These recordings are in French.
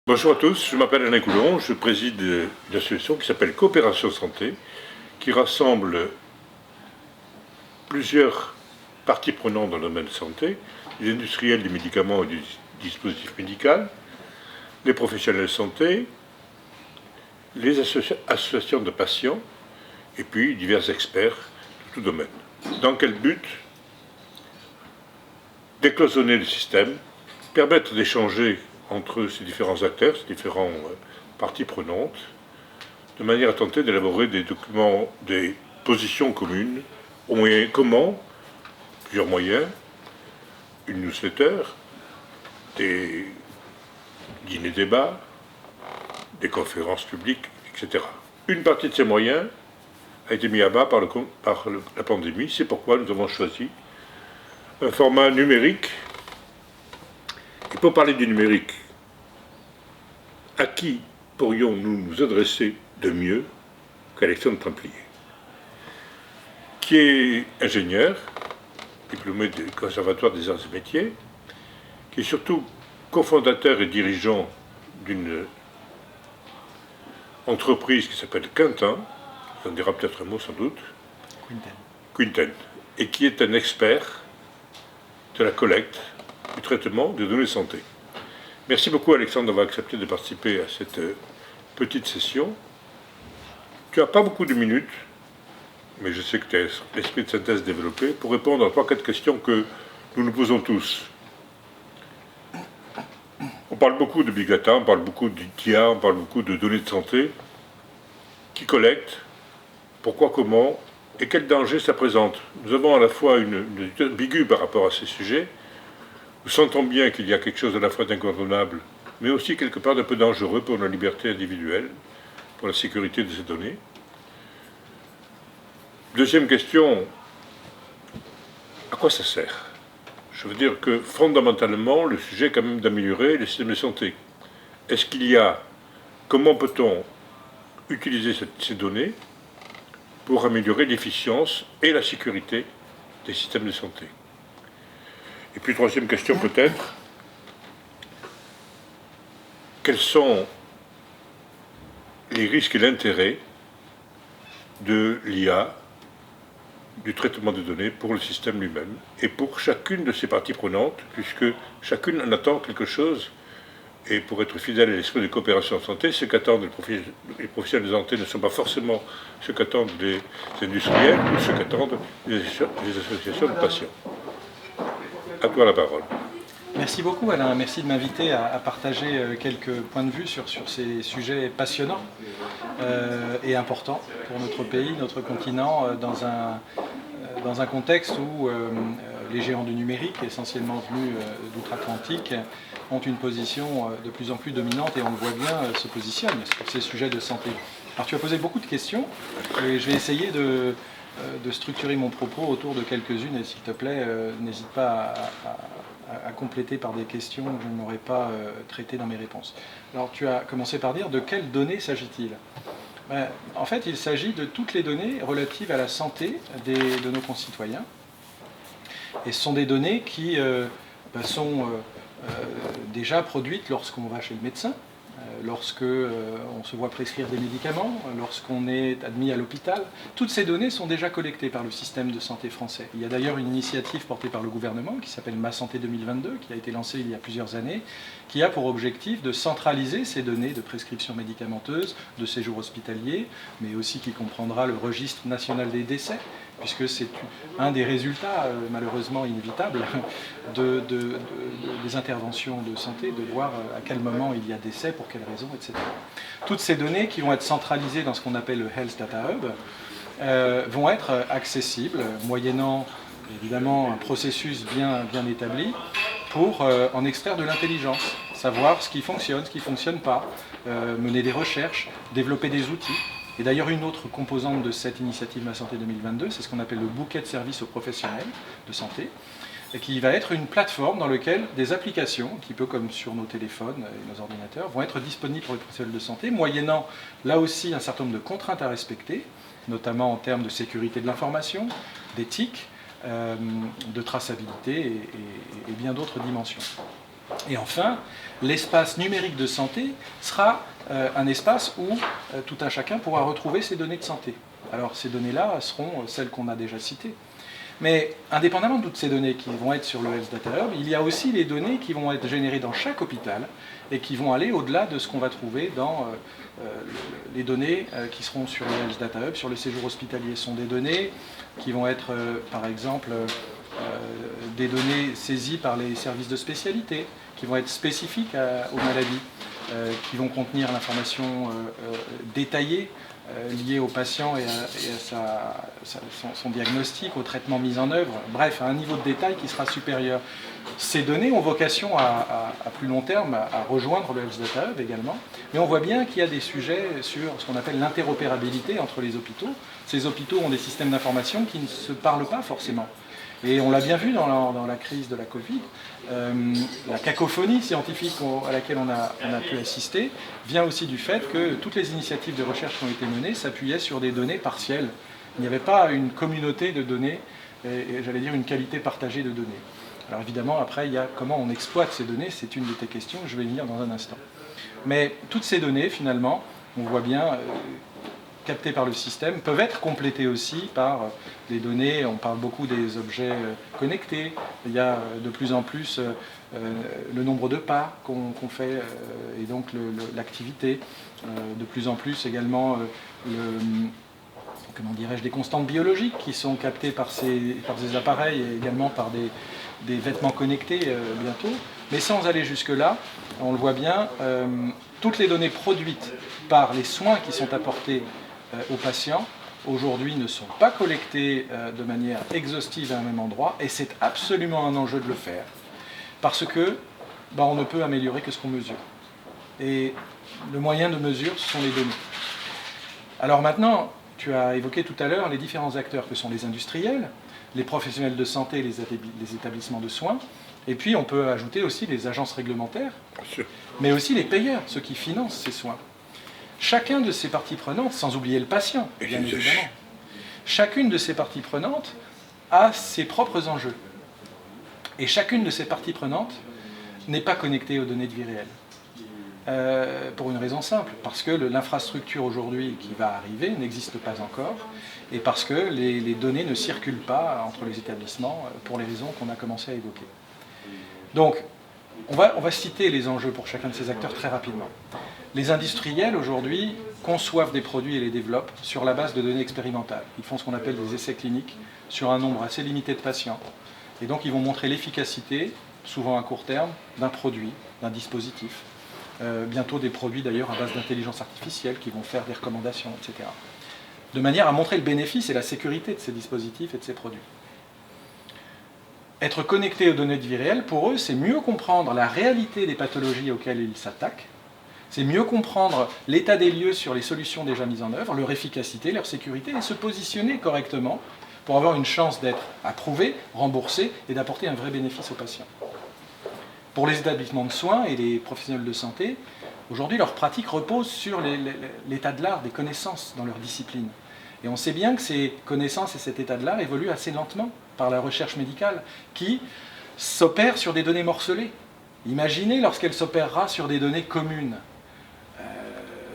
Bonjour à tous, je m'appelle Alain Coulon, je préside une association qui s'appelle Coopération Santé, qui rassemble plusieurs parties prenantes dans le domaine de santé, les industriels du médicament et du dispositif médical, les professionnels de santé, les associations de patients, et puis divers experts de tout domaine. Dans quel but? Décloisonner le système, permettre d'échanger entre ces différents acteurs, ces différentes parties prenantes, de manière à tenter d'élaborer des documents, des positions communes, comment, plusieurs moyens, une newsletter, des dîners-débats, des conférences publiques, etc. Une partie de ces moyens a été mis à bas par la pandémie, c'est pourquoi nous avons choisi un format numérique. Et pour parler du numérique, à qui pourrions-nous nous adresser de mieux qu'Alexandre Templier, qui est ingénieur, diplômé du Conservatoire des Arts et Métiers, qui est surtout cofondateur et dirigeant d'une entreprise qui s'appelle Quintin, ça en dira peut-être un mot sans doute, Quinten, et qui est un expert de la collecte, du traitement des données de santé. Merci beaucoup Alexandre d'avoir accepté de participer à cette petite session. Tu n'as pas beaucoup de minutes, mais je sais que tu as l'esprit de synthèse développé pour répondre à 3-4 questions que nous nous posons tous. On parle beaucoup de Big Data, on parle beaucoup d'IA, on parle beaucoup de données de santé. Qui collecte? Pourquoi, comment? Et quel danger ça présente? Nous avons à la fois une attitude ambiguë par rapport à ces sujets. Nous sentons bien qu'il y a quelque chose à la fois d'incontournable, mais aussi quelque part d'un peu dangereux pour la liberté individuelle, pour la sécurité de ces données. Deuxième question, à quoi ça sert? Je veux dire que fondamentalement, le sujet est quand même d'améliorer les systèmes de santé. Est-ce qu'il y a, comment peut-on utiliser ces données pour améliorer l'efficience et la sécurité des systèmes de santé? Et puis troisième question peut-être, quels sont les risques et l'intérêt de l'IA, du traitement des données pour le système lui-même et pour chacune de ces parties prenantes, puisque chacune en attend quelque chose. Et pour être fidèle à l'esprit de coopération en santé, ce qu'attendent les professionnels de santé ne sont pas forcément ce qu'attendent les industriels ou ce qu'attendent les associations de patients. À toi la parole. Merci beaucoup Alain, merci de m'inviter à partager quelques points de vue sur ces sujets passionnants et importants pour notre pays, notre continent, dans un contexte où les géants du numérique, essentiellement venus d'outre-Atlantique, ont une position de plus en plus dominante et on le voit bien se positionnent sur ces sujets de santé. Alors tu as posé beaucoup de questions et je vais essayer de structurer mon propos autour de quelques-unes et s'il te plaît, n'hésite pas à compléter par des questions que je n'aurais pas traitées dans mes réponses. Alors tu as commencé par dire de quelles données s'agit-il? En fait, il s'agit de toutes les données relatives à la santé de nos concitoyens. Et ce sont des données qui sont déjà produites lorsqu'on va chez le médecin, lorsque on se voit prescrire des médicaments, lorsqu'on est admis à l'hôpital. Toutes ces données sont déjà collectées par le système de santé français. Il y a d'ailleurs une initiative portée par le gouvernement qui s'appelle Ma Santé 2022, qui a été lancée il y a plusieurs années, qui a pour objectif de centraliser ces données de prescription médicamenteuse, de séjour hospitalier, mais aussi qui comprendra le registre national des décès, puisque c'est un des résultats malheureusement inévitables des interventions de santé, de voir à quel moment il y a décès, pour quelles raisons, etc. Toutes ces données qui vont être centralisées dans ce qu'on appelle le Health Data Hub vont être accessibles, moyennant évidemment un processus bien établi, pour en extraire de l'intelligence, savoir ce qui fonctionne, ce qui ne fonctionne pas, mener des recherches, développer des outils. Et d'ailleurs, une autre composante de cette initiative Ma Santé 2022, c'est ce qu'on appelle le bouquet de services aux professionnels de santé, et qui va être une plateforme dans laquelle des applications, un petit peu comme sur nos téléphones et nos ordinateurs, vont être disponibles pour les professionnels de santé, moyennant là aussi un certain nombre de contraintes à respecter, notamment en termes de sécurité de l'information, d'éthique, de traçabilité et bien d'autres dimensions. Et enfin, l'espace numérique de santé sera un espace où tout un chacun pourra retrouver ses données de santé. Alors ces données-là seront celles qu'on a déjà citées. Mais indépendamment de toutes ces données qui vont être sur le Health Data Hub, il y a aussi les données qui vont être générées dans chaque hôpital et qui vont aller au-delà de ce qu'on va trouver dans les données qui seront sur le Health Data Hub, sur le séjour hospitalier. Ce sont des données qui vont être, par exemple, des données saisies par les services de spécialité, qui vont être spécifiques aux maladies, qui vont contenir l'information détaillée liée au patient et à son diagnostic, au traitement mis en œuvre, bref, à un niveau de détail qui sera supérieur. Ces données ont vocation à plus long terme à rejoindre le Health Data Hub également, mais on voit bien qu'il y a des sujets sur ce qu'on appelle l'interopérabilité entre les hôpitaux. Ces hôpitaux ont des systèmes d'information qui ne se parlent pas forcément. Et on l'a bien vu dans la crise de la Covid, la cacophonie scientifique à laquelle on a pu assister vient aussi du fait que toutes les initiatives de recherche qui ont été menées s'appuyaient sur des données partielles. Il n'y avait pas une communauté de données, et j'allais dire une qualité partagée de données. Alors évidemment, après, il y a comment on exploite ces données, c'est une de tes questions, je vais y venir dans un instant. Mais toutes ces données, finalement, on voit bien, captées par le système, peuvent être complétées aussi par des données. On parle beaucoup des objets connectés. Il y a de plus en plus le nombre de pas qu'on fait et donc l'activité. De plus en plus également comment dirais-je, des constantes biologiques qui sont captées par ces appareils et également par des vêtements connectés bientôt. Mais sans aller jusque-là, on le voit bien, toutes les données produites par les soins qui sont apportés aux patients, aujourd'hui ne sont pas collectées de manière exhaustive à un même endroit, et c'est absolument un enjeu de le faire, parce que on ne peut améliorer que ce qu'on mesure. Et le moyen de mesure, ce sont les données. Alors maintenant, tu as évoqué tout à l'heure les différents acteurs que sont les industriels, les professionnels de santé, les établissements de soins, et puis on peut ajouter aussi les agences réglementaires, mais aussi les payeurs, ceux qui financent ces soins. Chacun de ces parties prenantes, sans oublier le patient, bien évidemment, chacune de ces parties prenantes a ses propres enjeux. Et chacune de ces parties prenantes n'est pas connectée aux données de vie réelle. Pour une raison simple, parce que l'infrastructure aujourd'hui qui va arriver n'existe pas encore, et parce que les données ne circulent pas entre les établissements pour les raisons qu'on a commencé à évoquer. Donc, on va citer les enjeux pour chacun de ces acteurs très rapidement. Les industriels, aujourd'hui, conçoivent des produits et les développent sur la base de données expérimentales. Ils font ce qu'on appelle des essais cliniques sur un nombre assez limité de patients. Et donc, ils vont montrer l'efficacité, souvent à court terme, d'un produit, d'un dispositif. Bientôt des produits, d'ailleurs, à base d'intelligence artificielle qui vont faire des recommandations, etc. De manière à montrer le bénéfice et la sécurité de ces dispositifs et de ces produits. Être connecté aux données de vie réelle, pour eux, c'est mieux comprendre la réalité des pathologies auxquelles ils s'attaquent, c'est mieux comprendre l'état des lieux sur les solutions déjà mises en œuvre, leur efficacité, leur sécurité, et se positionner correctement pour avoir une chance d'être approuvé, remboursé et d'apporter un vrai bénéfice aux patients. Pour les établissements de soins et les professionnels de santé, aujourd'hui leur pratique repose sur l'état de l'art, des connaissances dans leur discipline. Et on sait bien que ces connaissances et cet état de l'art évoluent assez lentement par la recherche médicale, qui s'opère sur des données morcelées. Imaginez lorsqu'elle s'opérera sur des données communes.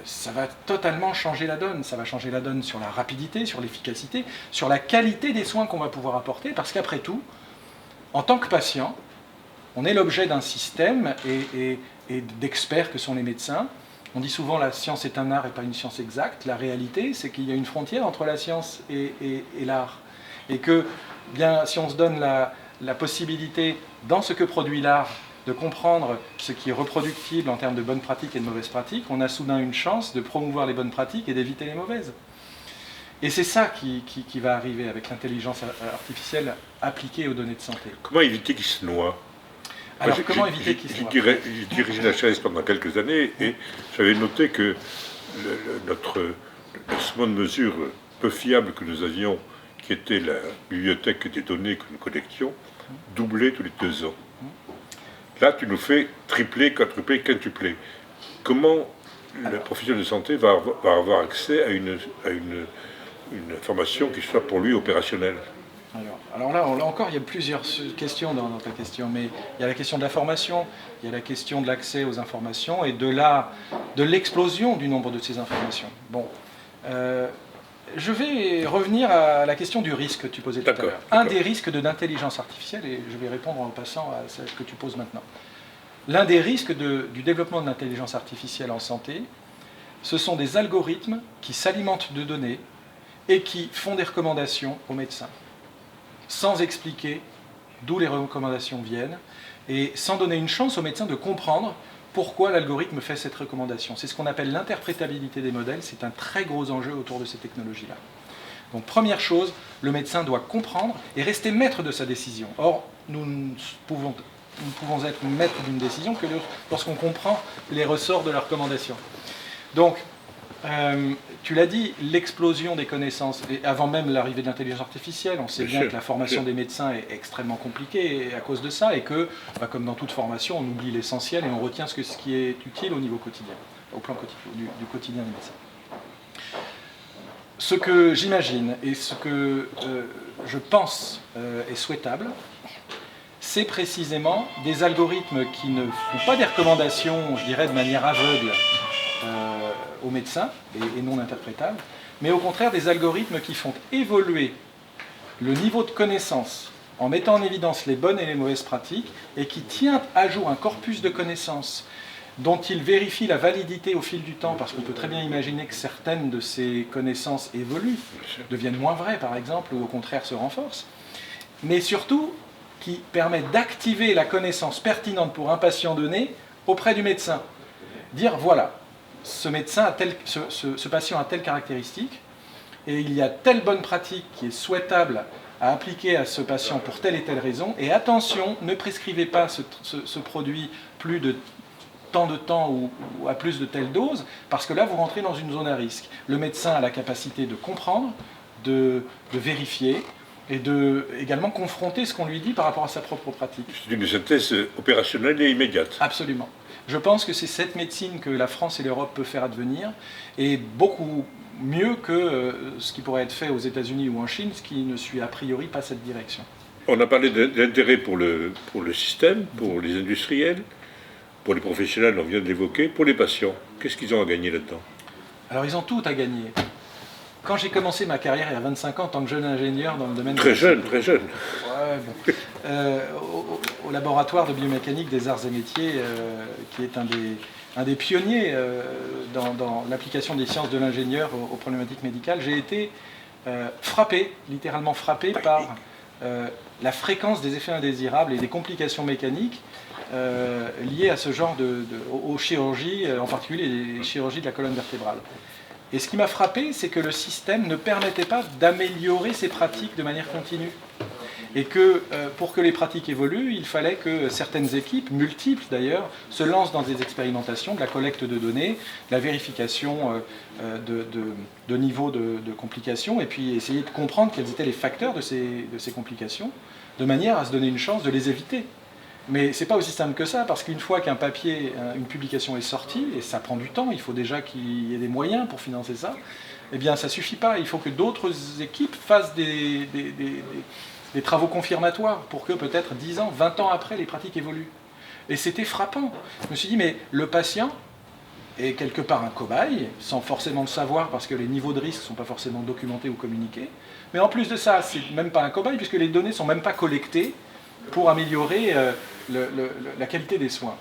Ça va totalement changer la donne. Ça va changer la donne sur la rapidité, sur l'efficacité, sur la qualité des soins qu'on va pouvoir apporter, parce qu'après tout, en tant que patient, on est l'objet d'un système et d'experts que sont les médecins. On dit souvent la science est un art et pas une science exacte. La réalité, c'est qu'il y a une frontière entre la science et l'art. Et que, bien, si on se donne la possibilité, dans ce que produit l'art, de comprendre ce qui est reproductible en termes de bonnes pratiques et de mauvaises pratiques, on a soudain une chance de promouvoir les bonnes pratiques et d'éviter les mauvaises. Et c'est ça qui va arriver avec l'intelligence artificielle appliquée aux données de santé. Comment éviter qu'ils se noient? Alors, comment éviter qu'ils se noient? J'ai dirigé la chaise pendant quelques années et j'avais noté que notre instrument de mesure peu fiable que nous avions, qui était la bibliothèque des données que nous collections, doublait tous les 2 ans. Là, tu nous fais tripler, quadrupler, quintupler. Comment le professionnel de santé va avoir accès à une information qui soit pour lui opérationnelle? Alors là encore, il y a plusieurs questions dans ta question, mais il y a la question de la formation, il y a la question de l'accès aux informations et de l'explosion du nombre de ces informations. Bon, je vais revenir à la question du risque que tu posais tout à l'heure. Un des risques de l'intelligence artificielle, et je vais répondre en passant à celle que tu poses maintenant. L'un des risques du développement de l'intelligence artificielle en santé, ce sont des algorithmes qui s'alimentent de données et qui font des recommandations aux médecins, sans expliquer d'où les recommandations viennent et sans donner une chance aux médecins de comprendre pourquoi l'algorithme fait cette recommandation. C'est ce qu'on appelle l'interprétabilité des modèles, c'est un très gros enjeu autour de ces technologies-là. Donc première chose, le médecin doit comprendre et rester maître de sa décision. Or, nous ne pouvons être maître d'une décision que lorsqu'on comprend les ressorts de la recommandation. Donc, tu l'as dit, l'explosion des connaissances, et avant même l'arrivée de l'intelligence artificielle, on sait bien que la formation des médecins est extrêmement compliquée à cause de ça, et que, comme dans toute formation, on oublie l'essentiel et on retient ce qui est utile au niveau quotidien, au plan quotidien, du quotidien des médecins. Ce que j'imagine et ce que je pense est souhaitable, c'est précisément des algorithmes qui ne font pas des recommandations, je dirais, de manière aveugle aux médecins et non interprétables, mais au contraire des algorithmes qui font évoluer le niveau de connaissance en mettant en évidence les bonnes et les mauvaises pratiques et qui tient à jour un corpus de connaissances dont ils vérifient la validité au fil du temps, parce qu'on peut très bien imaginer que certaines de ces connaissances évoluent, deviennent moins vraies par exemple, ou au contraire se renforcent, mais surtout qui permet d'activer la connaissance pertinente pour un patient donné auprès du médecin. Dire voilà, ce patient a telle caractéristique et il y a telle bonne pratique qui est souhaitable à appliquer à ce patient pour telle et telle raison, et attention, ne prescrivez pas ce produit plus de tant de temps ou à plus de telle dose, parce que là vous rentrez dans une zone à risque. Le médecin a la capacité de comprendre, de vérifier, et de également confronter ce qu'on lui dit par rapport à sa propre pratique. C'est une synthèse opérationnelle et immédiate. Absolument. Je pense que c'est cette médecine que la France et l'Europe peuvent faire advenir, et beaucoup mieux que ce qui pourrait être fait aux États-Unis ou en Chine, ce qui ne suit a priori pas cette direction. On a parlé de l'intérêt pour le système, pour les industriels, pour les professionnels, on vient de l'évoquer, pour les patients. Qu'est-ce qu'ils ont à gagner là-dedans? Alors ils ont tout à gagner. Quand j'ai commencé ma carrière il y a 25 ans en tant que jeune ingénieur dans le domaine... Très jeune. Ouais, bon. Au laboratoire de biomécanique des arts et métiers, qui est un des pionniers dans l'application des sciences de l'ingénieur aux problématiques médicales, j'ai été frappé, littéralement frappé par la fréquence des effets indésirables et des complications mécaniques liées à ce genre aux chirurgies, en particulier les chirurgies de la colonne vertébrale. Et ce qui m'a frappé, c'est que le système ne permettait pas d'améliorer ces pratiques de manière continue. Et que pour que les pratiques évoluent, il fallait que certaines équipes, multiples d'ailleurs, se lancent dans des expérimentations, de la collecte de données, de la vérification de niveau de complications, et puis essayer de comprendre quels étaient les facteurs de ces complications, de manière à se donner une chance de les éviter. Mais ce n'est pas aussi simple que ça, parce qu'une fois qu'un papier, une publication est sortie, et ça prend du temps, il faut déjà qu'il y ait des moyens pour financer ça, eh bien ça ne suffit pas, il faut que d'autres équipes fassent des travaux confirmatoires pour que peut-être 10 ans, 20 ans après, les pratiques évoluent. Et c'était frappant. Je me suis dit, mais le patient est quelque part un cobaye, sans forcément le savoir, parce que les niveaux de risque ne sont pas forcément documentés ou communiqués. Mais en plus de ça, c'est même pas un cobaye, puisque les données ne sont même pas collectées pour améliorer la qualité des soins.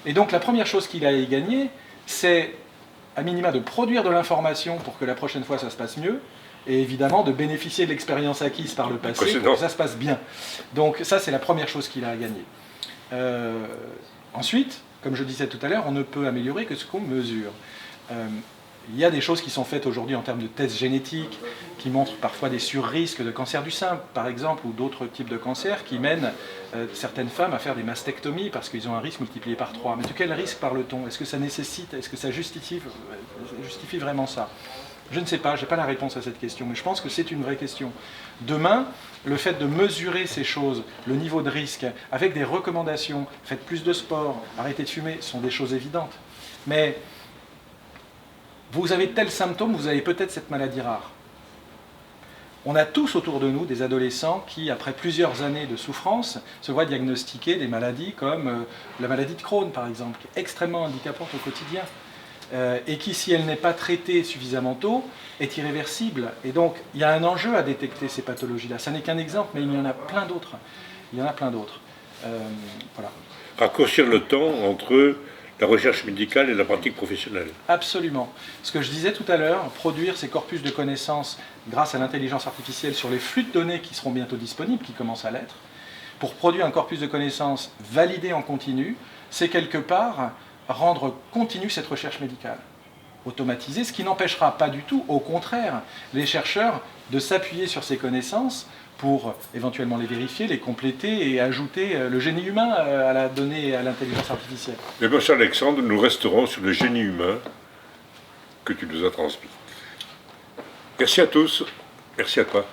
Et donc la première chose qu'il a à y gagner, c'est à minima de produire de l'information pour que la prochaine fois ça se passe mieux, et évidemment de bénéficier de l'expérience acquise par le passé pour que ça se passe bien. Donc ça c'est la première chose qu'il a à gagner. Ensuite, comme je disais tout à l'heure, on ne peut améliorer que ce qu'on mesure. Il y a des choses qui sont faites aujourd'hui en termes de tests génétiques, qui montrent parfois des surrisques de cancer du sein, par exemple, ou d'autres types de cancers, qui mènent certaines femmes à faire des mastectomies parce qu'ils ont un risque multiplié par 3. Mais de quel risque parle-t-on? Est-ce que ça nécessite, est-ce que ça justifie vraiment ça? Je ne sais pas, je n'ai pas la réponse à cette question, mais je pense que c'est une vraie question. Demain, le fait de mesurer ces choses, le niveau de risque, avec des recommandations, faites plus de sport, arrêtez de fumer, sont des choses évidentes. Mais vous avez tel symptôme, vous avez peut-être cette maladie rare. On a tous autour de nous des adolescents qui, après plusieurs années de souffrance, se voient diagnostiquer des maladies comme la maladie de Crohn, par exemple, qui est extrêmement handicapante au quotidien, et qui, si elle n'est pas traitée suffisamment tôt, est irréversible. Et donc, il y a un enjeu à détecter ces pathologies-là. Ça n'est qu'un exemple, mais il y en a plein d'autres. Il y en a plein d'autres. Voilà. Raccourcir le temps entre la recherche médicale et la pratique professionnelle. Absolument. Ce que je disais tout à l'heure, produire ces corpus de connaissances grâce à l'intelligence artificielle sur les flux de données qui seront bientôt disponibles, qui commencent à l'être, pour produire un corpus de connaissances validé en continu, c'est quelque part rendre continue cette recherche médicale. Automatiser, ce qui n'empêchera pas du tout, au contraire, les chercheurs de s'appuyer sur ces connaissances pour éventuellement les vérifier, les compléter et ajouter le génie humain à la donnée et à l'intelligence artificielle. Mais bien sûr, Alexandre, nous resterons sur le génie humain que tu nous as transmis. Merci à tous, merci à toi.